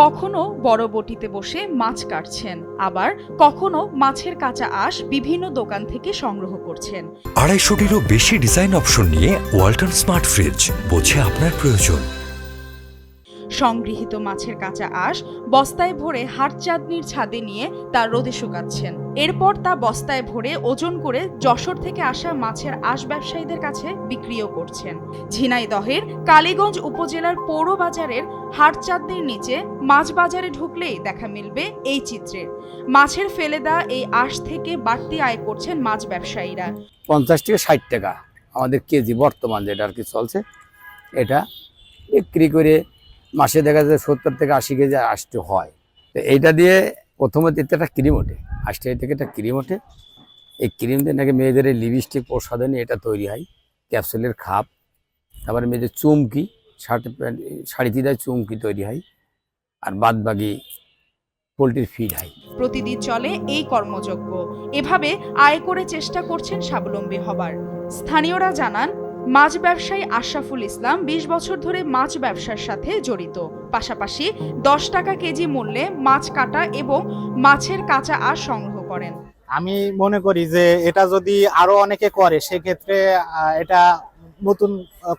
কখনো বড় বটিতে বসে মাছ কাটছেন, আবার কখনো মাছের কাঁচা আঁশ বিভিন্ন দোকান থেকে সংগ্রহ করছেন। 250-টিরও বেশি ডিজাইন অপশন নিয়ে ওয়ালটন স্মার্ট ফ্রিজ, বোঝে আপনার প্রয়োজন। সংগৃহীত মাছের কাঁচা আঁশ বস্তায় ভরে হাটচাঁদনির ছাদে নিয়ে তা রোদে শুকাচ্ছেন। এরপর তা বস্তায় ভরে ওজন করে যশোর থেকে আসা মাছের আঁশ ব্যবসায়ীদের কাছে বিক্রিও করছেন। ঝিনাইদহের কালীগঞ্জ উপজেলার পৌর বাজারের হাটচাঁদনির নিচে মাছ বাজারে ঢুকলেই দেখা মিলবে এই চিত্রের। মাছের ফেলে দেওয়া এই আঁশ থেকে বাড়তি আয় করছেন মাছ ব্যবসায়ীরা। 50 থেকে 60 টাকা আমাদের কেজি বর্তমান যেটা আর কি চলছে, এটা বিক্রি করে মাসে দেখা যায় 70 থেকে 80 কেজি আসতে হয়। তো এইটা দিয়ে প্রথমে দিতে একটা ক্রিম ওঠে, 80 টাকা থেকে একটা ক্রিম ওঠে। এই ক্রিম দিয়ে নাকি মেয়েদের লিপস্টিক প্রসাধনী এটা তৈরি হয়, ক্যাপসুলের খাপ, তারপরে মেয়েদের চুমকি, শাড়িতে দেয় চুমকি তৈরি হয়, আর বাদ বাকি পোলট্রির ফিড হয়। প্রতিদিন চলে এই কর্মযজ্ঞ। এভাবে আয় করে চেষ্টা করছেন স্বাবলম্বী হবার। স্থানীয়রা জানান, মাছ ব্যবসায়ী আশরাফুল ইসলাম 20 বছর ধরে মাছ ব্যবসার সাথে জড়িত। পাশাপাশি 10 টাকা কেজি মূল্যে মাছ কাটা এবং মাছের কাঁচা আঁশ সংগ্রহ করেন। আমি মনে করি যে এটা যদি আরো অনেকে করে সেক্ষেত্রে এটা নতুন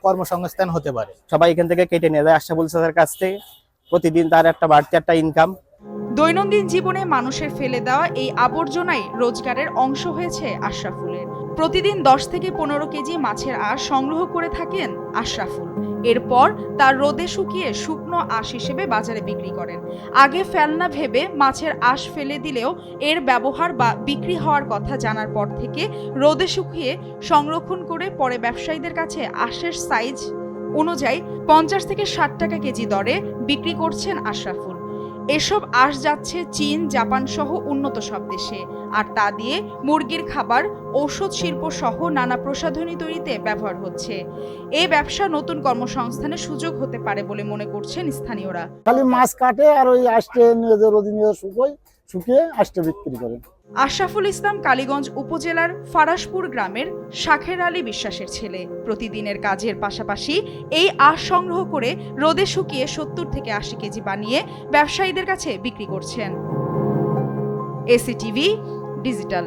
কর্মসংস্থান হতে পারে। সবাই এখান থেকে কেটে নিয়ে যায় আশরাফুল স্যারের কাছ থেকে, প্রতিদিন তার একটা বাড়তি একটা ইনকাম। দৈনন্দিন জীবনে মানুষের ফেলে দেওয়া এই আবর্জনাই রোজগারের অংশ হয়েছে আশরাফুলের। প্রতিদিন 10 থেকে 15 কেজি মাছের আঁশ সংগ্রহ করে থাকেন আশরাফুল। এরপর তার রোদে শুকিয়ে শুকনো আঁশ হিসেবে বাজারে বিক্রি করেন। আগে ফেলনা ভেবে মাছের আঁশ ফেলে দিলেও এর ব্যবহার বা বিক্রি হওয়ার কথা জানার পর থেকে রোদে শুকিয়ে সংরক্ষণ করে পরে ব্যবসায়ীদের কাছে আঁশের সাইজ অনুযায়ী 50 থেকে 60 টাকা কেজি দরে বিক্রি করছেন আশরাফুল। এসব আঁশ যাচ্ছে চীন, জাপান সহ উন্নত সব দেশে, আর তা দিয়ে মুরগির খাবার, ঔষধ শিল্প সহ নানা প্রসাধনী তৈরিতে ব্যবহার হচ্ছে। এই ব্যবসা নতুন কর্মসংস্থানের সুযোগ হতে পারে বলে মনে করছেন স্থানীয়রা। খালি মাছ কাটে আর ওই আঁশটে নিয়ে রোদে নিয়ে শুকিয়ে আঁশটে বিক্রি করে। আশরাফুল ইসলাম কালীগঞ্জ উপজেলার ফারাসপুর গ্রামের শাখের আলী বিশ্বাসের ছেলে। প্রতিদিনের কাজের পাশাপাশি এই আঁশ সংগ্রহ করে রোদে শুকিয়ে 70 থেকে 80 কেজি বানিয়ে ব্যবসায়ীদের কাছে বিক্রি করছেন। এসিটিভি ডিজিটাল।